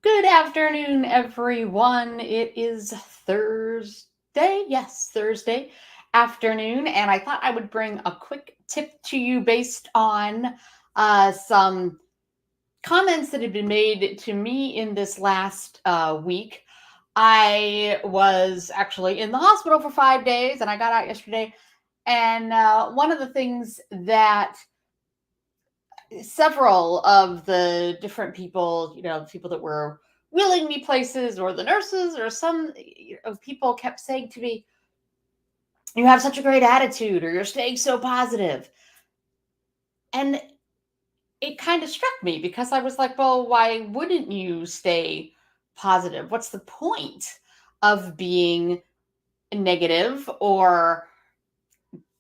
Good afternoon, everyone. It is Thursday. Yes, Thursday afternoon. And I thought I would bring a quick tip to you based on some comments that have been made to me in this last week. I was actually in the hospital for 5 days and I got out yesterday. And one of the things that several of the different people, people that were wheeling me places, or the nurses, or some of people kept saying to me, "You have such a great attitude," or "You're staying so positive." And it kind of struck me because I was like, well, why wouldn't you stay positive? What's the point of being negative or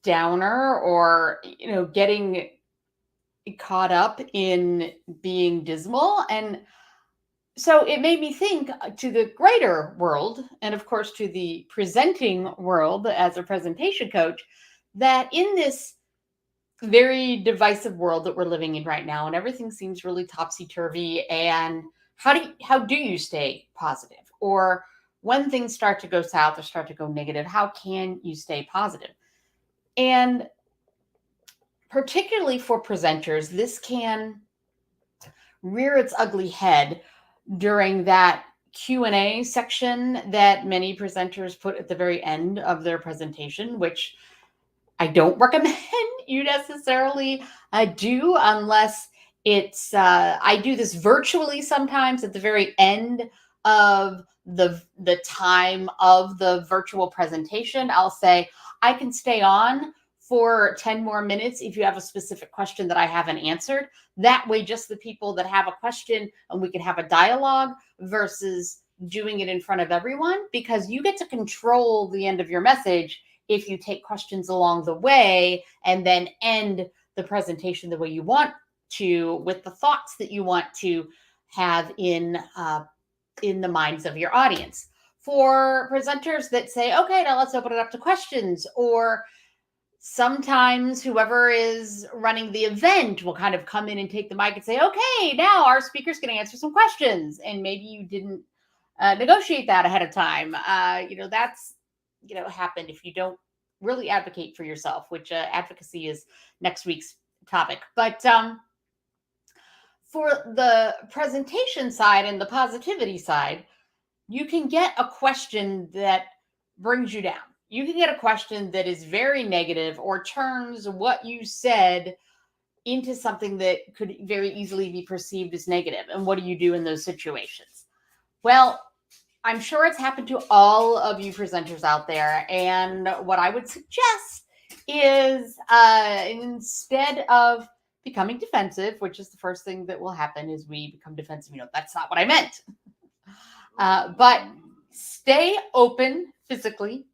downer or, getting caught up in being dismal? And so it made me think to the greater world, and of course to the presenting world as a presentation coach, that in this very divisive world that we're living in right now, and everything seems really topsy turvy, and how do you stay positive? Or when things start to go south or start to go negative, how can you stay positive? And particularly for presenters, this can rear its ugly head during that Q&A section that many presenters put at the very end of their presentation, which I don't recommend you necessarily do unless I do this virtually sometimes at the very end of the time of the virtual presentation. I'll say, I can stay on for 10 more minutes if you have a specific question that I haven't answered. That way, just the people that have a question and we can have a dialogue versus doing it in front of everyone, because you get to control the end of your message if you take questions along the way and then end the presentation the way you want to, with the thoughts that you want to have in the minds of your audience. For presenters that say, okay, now let's open it up to questions, or sometimes whoever is running the event will kind of come in and take the mic and say, okay, now our speaker's going to answer some questions. And maybe you didn't negotiate that ahead of time. That's happened if you don't really advocate for yourself, which advocacy is next week's topic. But for the presentation side and the positivity side, you can get a question that brings you down. You can get a question that is very negative or turns what you said into something that could very easily be perceived as negative. And what do you do in those situations? Well, I'm sure it's happened to all of you presenters out there. And what I would suggest is instead of becoming defensive, which is the first thing that will happen is we become defensive. That's not what I meant. But stay open physically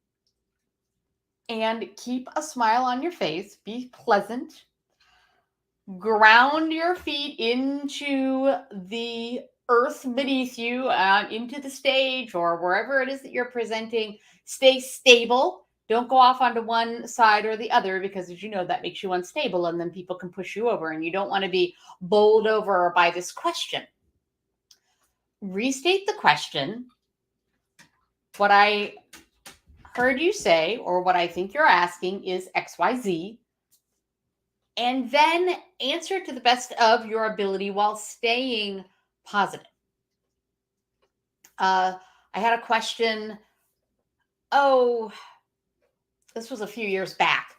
and keep a smile on your face. Be pleasant. Ground your feet into the earth beneath you, into the stage or wherever it is that you're presenting. Stay stable. Don't go off onto one side or the other, because as you know, that makes you unstable and then people can push you over, and you don't want to be bowled over by this question. Restate the question. What I heard you say, or what I think you're asking, is XYZ. And then answer to the best of your ability while staying positive. I had a question. This was a few years back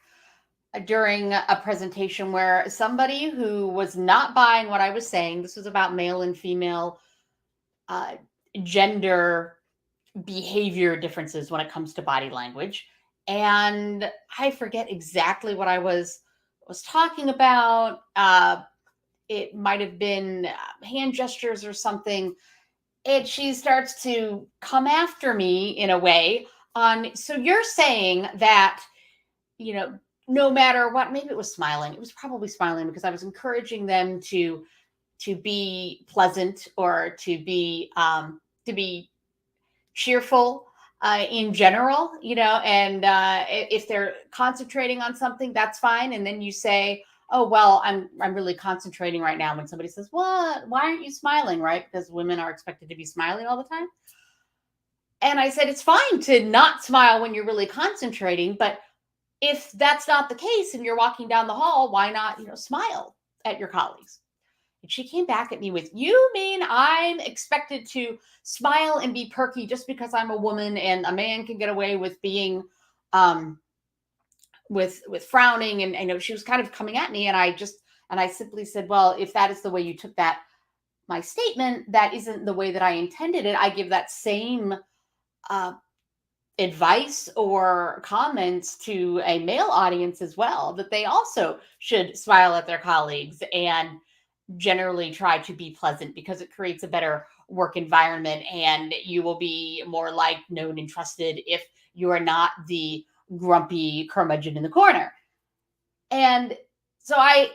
during a presentation where somebody who was not buying what I was saying, this was about male and female gender behavior differences when it comes to body language. And I forget exactly what I was talking about. It might have been hand gestures or something. And she starts to come after me in a way on, so you're saying that, no matter what, maybe it was smiling. It was probably smiling because I was encouraging them to be pleasant, or to be cheerful in general, and if they're concentrating on something, that's fine. And then you say, oh, well, I'm really concentrating right now. When somebody says, what, why aren't you smiling? Right? Because women are expected to be smiling all the time. And I said, it's fine to not smile when you're really concentrating, but if that's not the case and you're walking down the hall, why not, smile at your colleagues? And she came back at me with, you mean I'm expected to smile and be perky just because I'm a woman, and a man can get away with being um with frowning? And I know she was kind of coming at me, and I simply said, well, if that is the way you took that, my statement, that isn't the way that I intended it. I give that same uh advice or comments to a male audience as well, that they also should smile at their colleagues and generally try to be pleasant, because it creates a better work environment, and you will be more liked, known, and trusted if you are not the grumpy curmudgeon in the corner. And so I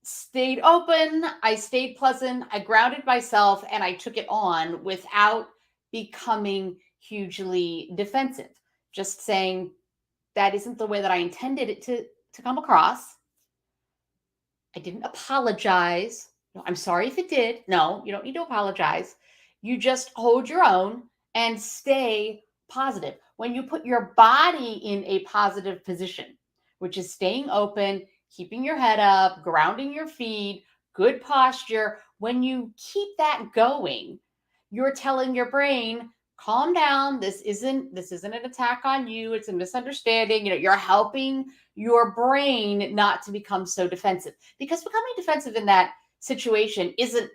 stayed open, I stayed pleasant, I grounded myself, and I took it on without becoming hugely defensive. Just saying, that isn't the way that I intended it to come across. I didn't apologize. No, I'm sorry if it did. No, you don't need to apologize. You just hold your own and stay positive. When you put your body in a positive position, which is staying open, keeping your head up, grounding your feet, good posture, when you keep that going, you're telling your brain, calm down. This isn't an attack on you. It's a misunderstanding. You're helping your brain not to become so defensive, because becoming defensive in that situation isn't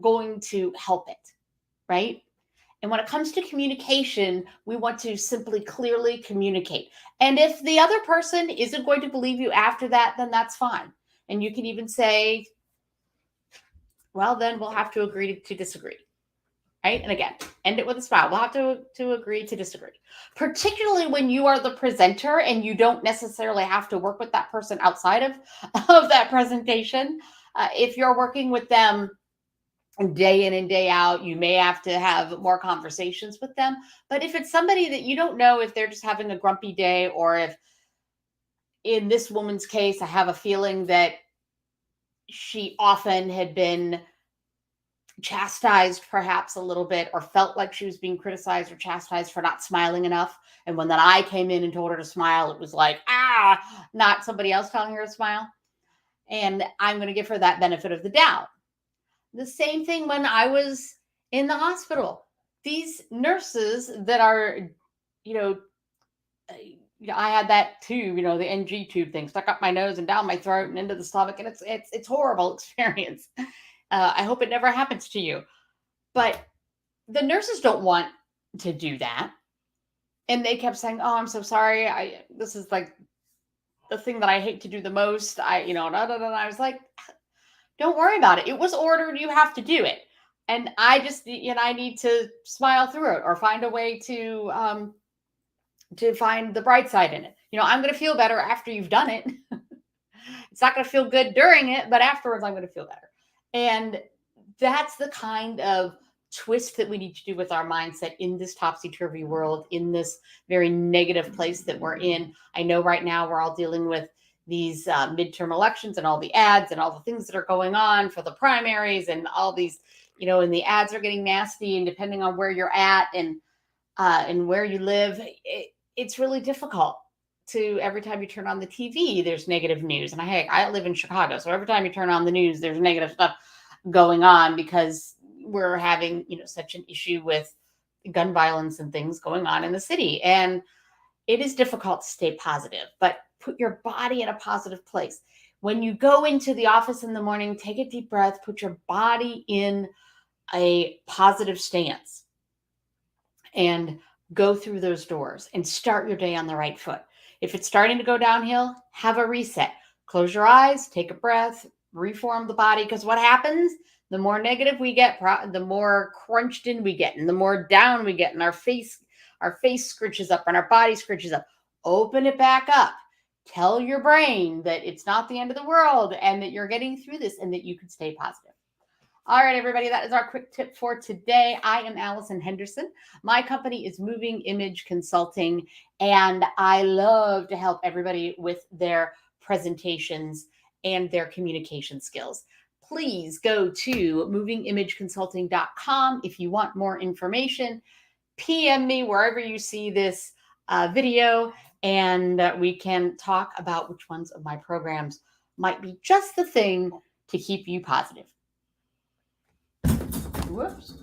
going to help it, right? And when it comes to communication, we want to simply clearly communicate. And if the other person isn't going to believe you after that, then that's fine. And you can even say, well, then we'll have to agree to disagree. Right? And again, end it with a smile. We'll have to agree to disagree. Particularly when you are the presenter and you don't necessarily have to work with that person outside of that presentation. If you're working with them day in and day out, you may have to have more conversations with them. But if it's somebody that you don't know if they're just having a grumpy day, or if, in this woman's case, I have a feeling that she often had been chastised perhaps a little bit, or felt like she was being criticized or chastised for not smiling enough. And when then I came in and told her to smile, it was like, not somebody else telling her to smile. And I'm going to give her that benefit of the doubt. The same thing when I was in the hospital. These nurses that are, I had that tube, the NG tube thing stuck up my nose and down my throat and into the stomach. And it's horrible experience. I hope it never happens to you. But the nurses don't want to do that. And they kept saying, oh, I'm so sorry. This is like the thing that I hate to do the most. I was like, don't worry about it. It was ordered. You have to do it. And I just, I need to smile through it, or find a way to find the bright side in it. I'm going to feel better after you've done it. It's not going to feel good during it, but afterwards I'm going to feel better. And that's the kind of twist that we need to do with our mindset in this topsy-turvy world, in this very negative place that we're in. I know right now we're all dealing with these midterm elections and all the ads and all the things that are going on for the primaries, and all these, and the ads are getting nasty, and depending on where you're at and where you live, it's really difficult. Every time you turn on the TV, there's negative news. And I live in Chicago, so every time you turn on the news, there's negative stuff going on, because we're having, such an issue with gun violence and things going on in the city. And it is difficult to stay positive, but put your body in a positive place. When you go into the office in the morning, take a deep breath, put your body in a positive stance, and go through those doors and start your day on the right foot. If it's starting to go downhill, have a reset. Close your eyes, take a breath, reform the body. Because what happens? The more negative we get, the more crunched in we get, and the more down we get, and our face scritches up and our body scritches up. Open it back up. Tell your brain that it's not the end of the world, and that you're getting through this, and that you can stay positive. All right, everybody, that is our quick tip for today. I am Allison Henderson. My company is Moving Image Consulting, and I love to help everybody with their presentations, and their communication skills. Please go to movingimageconsulting.com if you want more information. PM me wherever you see this video, and we can talk about which ones of my programs might be just the thing to keep you positive. Whoops.